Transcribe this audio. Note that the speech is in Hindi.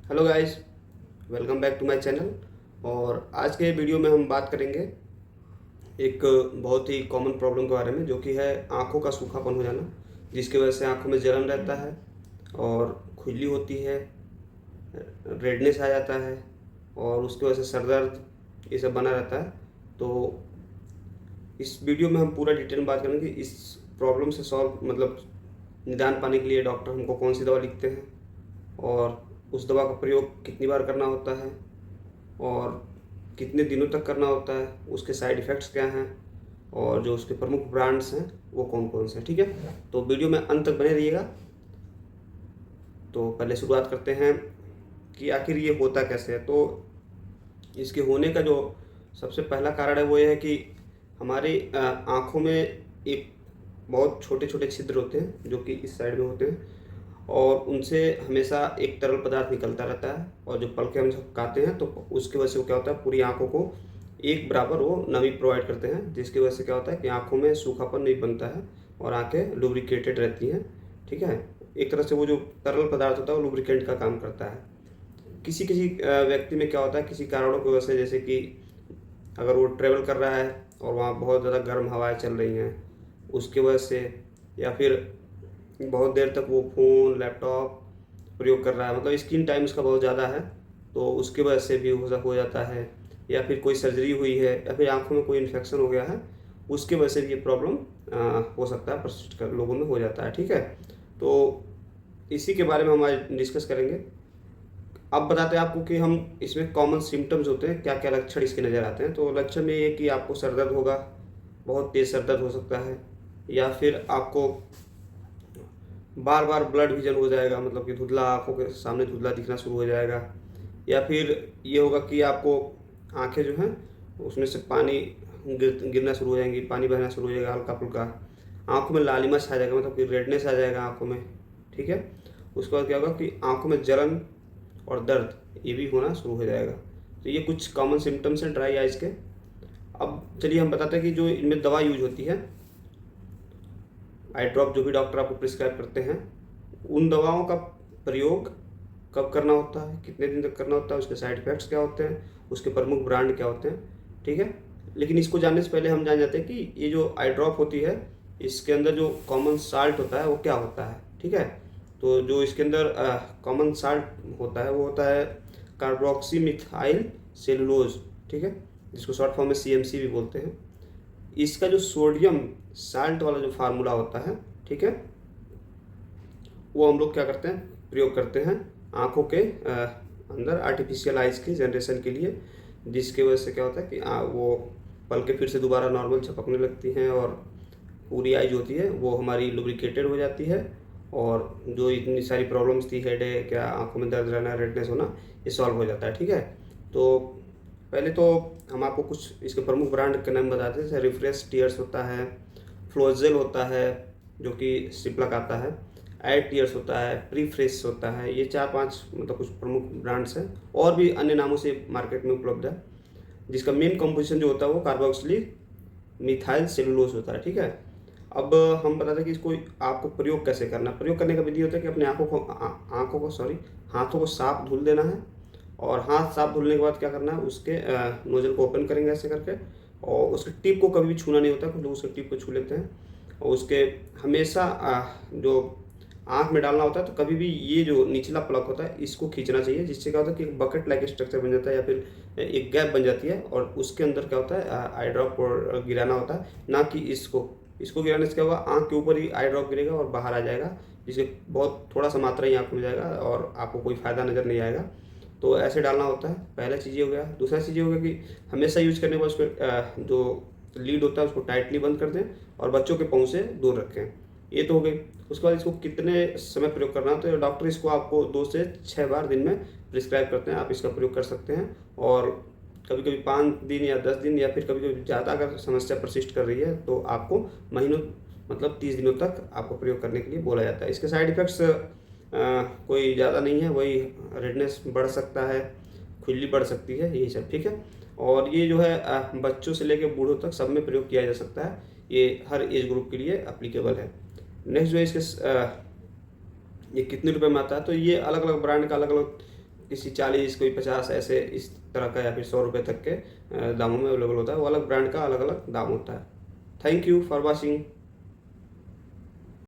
Hello guys, welcome back to my channel. और आज के वीडियो में हम बात करेंगे एक बहुत ही कॉमन प्रॉब्लम के बारे में, जो कि है आंखों का सूखापन हो जाना, जिसकी वजह से आंखों में जलन रहता है और खुजली होती है, रेडनेस आ जाता है और उसकी वजह से सर दर्द ये सब बना रहता है। तो इस वीडियो में हम पूरा डिटेल में बात करेंगे कि इस प्रॉब्लम से सॉल्व मतलब निदान पाने के लिए डॉक्टर हमको कौन सी दवा लिखते हैं और उस दवा का प्रयोग कितनी बार करना होता है और कितने दिनों तक करना होता है, उसके साइड इफ़ेक्ट्स क्या हैं और जो उसके प्रमुख ब्रांड्स हैं वो कौन कौन से हैं। ठीक है, तो वीडियो में अंत तक बने रहिएगा। तो पहले शुरुआत करते हैं कि आखिर ये होता कैसे है। तो इसके होने का जो सबसे पहला कारण है वो ये है कि हमारी आँखों में एक बहुत छोटे छोटे छिद्र होते हैं जो कि इस साइड में होते हैं और उनसे हमेशा एक तरल पदार्थ निकलता रहता है और जो पलकें हम झपकाते हैं तो उसकी वजह से वो क्या होता है, पूरी आंखों को एक बराबर वो नमी प्रोवाइड करते हैं, जिसकी वजह से क्या होता है कि आंखों में सूखापन नहीं बनता है और आंखें लुब्रिकेटेड रहती हैं। ठीक है, एक तरह से वो जो तरल पदार्थ होता है वो लुब्रिकेंट का काम करता है। किसी किसी व्यक्ति में क्या होता है, किसी कारणों की वजह से, जैसे कि अगर वो ट्रेवल कर रहा है और वहाँ बहुत ज़्यादा गर्म हवाएं चल रही हैं उसकी वजह से, या फिर बहुत देर तक वो फ़ोन लैपटॉप प्रयोग कर रहा है, मतलब स्क्रीन टाइम उसका बहुत ज़्यादा है, तो उसकी वजह से भी हो जाता है। या फिर कोई सर्जरी हुई है या फिर आंखों में कोई इन्फेक्शन हो गया है, उसके वजह से भी ये प्रॉब्लम हो सकता है, परसिस्ट कर लोगों में हो जाता है। ठीक है, तो इसी के बारे में हम आज डिस्कस करेंगे। अब बताते हैं आपको कि हम इसमें कॉमन सिम्टम्स होते हैं, क्या क्या लक्षण इसके नज़र आते हैं। तो लक्षण में ये कि आपको सर दर्द होगा, बहुत तेज़ सर दर्द हो सकता है, या फिर आपको बार बार ब्लड विजन हो जाएगा, मतलब कि धुंधला, आंखों के सामने धुंधला दिखना शुरू हो जाएगा। या फिर ये होगा कि आपको आंखें जो हैं उसमें से पानी गिरना शुरू हो जाएंगी, पानी बहना शुरू हो जाएगा हल्का फुल्का, आंखों में लालिमा छा जाएगा, मतलब कि रेडनेस आ जाएगा आंखों में। ठीक है, उसके बाद क्या होगा कि आंखों में जलन और दर्द ये भी होना शुरू हो जाएगा। तो ये कुछ कॉमन सिम्टम्स हैं ड्राई आइज़ के। अब चलिए हम बताते हैं कि जो इनमें दवा यूज होती है, आई ड्रॉप जो भी डॉक्टर आपको प्रिस्क्राइब करते हैं, उन दवाओं का प्रयोग कब करना होता है, कितने दिन तक करना होता है, उसके साइड इफ़ेक्ट्स क्या होते हैं, उसके प्रमुख ब्रांड क्या होते हैं। ठीक है, लेकिन इसको जानने से पहले हम जान जाते हैं कि ये जो आई ड्रॉप होती है इसके अंदर जो कॉमन साल्ट होता है वो क्या होता है। ठीक है, तो जो इसके अंदर कॉमन साल्ट होता है वो होता है कार्बोक्सी मिथाइल सेलुलोज। ठीक है, जिसको शॉर्ट फॉर्म में CMC भी बोलते हैं। इसका जो सोडियम साल्ट वाला जो फार्मूला होता है, ठीक है, वो हम लोग क्या करते हैं, प्रयोग करते हैं आँखों के अंदर आर्टिफिशियल आइज़ के जनरेशन के लिए, जिसकी वजह से क्या होता है कि वो पलकें फिर से दोबारा नॉर्मल झपकने लगती हैं और पूरी आई जो होती है वो हमारी लुब्रिकेटेड हो जाती है और जो इतनी सारी प्रॉब्लम्स थी, हेडेक या आंखों में दर्द रहना, रेडनेस होना, ये सॉल्व हो जाता है। ठीक है, तो पहले तो हम आपको कुछ इसके प्रमुख ब्रांड के नाम बताते हैं। जैसे रिफ्रेश टीयर्स होता है, फ्लोजेल होता है जो कि सिप्लक आता है, एड टीयर्स होता है, प्री फ्रेश होता है। ये 4-5 मतलब कुछ प्रमुख ब्रांड्स हैं, और भी अन्य नामों से मार्केट में उपलब्ध है, जिसका मेन कंपोजिशन जो होता है वो कार्बोक्सिलिक मिथाइल सेलुलोज होता है। ठीक है, अब हम बताते हैं कि इसको आपको प्रयोग कैसे करना है। प्रयोग करने का विधि होता है कि अपने हाथों को साफ धुल देना है और हाथ साफ धुलने के बाद क्या करना है, उसके नोजल को ओपन करेंगे ऐसे करके, और उसके टिप को कभी भी छूना नहीं होता, कुछ लोग उसके टिप को छू लेते हैं। और उसके हमेशा जो आँख में डालना होता है तो कभी भी ये जो निचला प्लग होता है इसको खींचना चाहिए, जिससे क्या होता है कि एक बकेट लाइक स्ट्रक्चर बन जाता है या फिर एक गैप बन जाती है, और उसके अंदर क्या होता है आई ड्रॉप को गिराना होता है, ना कि इसको गिराने से क्या होगा, आँख के ऊपर ही आई ड्रॉप गिरेगा और बाहर आ जाएगा, जिससे बहुत थोड़ा सा मात्रा ही आँख में जाएगा और आपको कोई फ़ायदा नज़र नहीं आएगा। तो ऐसे डालना होता है, पहला चीज़ ये हो गया। दूसरा चीज़ ये हो गया कि हमेशा यूज करने के बाद उसको जो लीड होता है उसको टाइटली बंद कर दें और बच्चों के पाँव से दूर रखें। ये तो हो गई। उसके बाद इसको कितने समय प्रयोग करना है, तो डॉक्टर इसको आपको 2 से 6 बार दिन में प्रिस्क्राइब करते हैं, आप इसका प्रयोग कर सकते हैं। और कभी कभी 5 दिन या 10 दिन या फिर कभी कभी ज़्यादा अगर समस्या परसिस्ट कर रही है तो आपको महीनों मतलब 30 दिनों तक आपको प्रयोग करने के लिए बोला जाता है। इसके साइड इफ़ेक्ट्स कोई ज़्यादा नहीं है, वही रेडनेस बढ़ सकता है, खुजली बढ़ सकती है, यही सब। ठीक है, और ये जो है बच्चों से लेकर बूढ़ों तक सब में प्रयोग किया जा सकता है, ये हर एज ग्रुप के लिए एप्लीकेबल है। नेक्स्ट जो है इसके ये कितने रुपए में आता है, तो ये अलग अलग ब्रांड का अलग अलग किसी 40 कोई 50 ऐसे इस तरह का, या फिर 100 रुपये तक के दामों में अवेलेबल होता है। वो अलग ब्रांड का अलग अलग दाम होता है। Thank you for watching.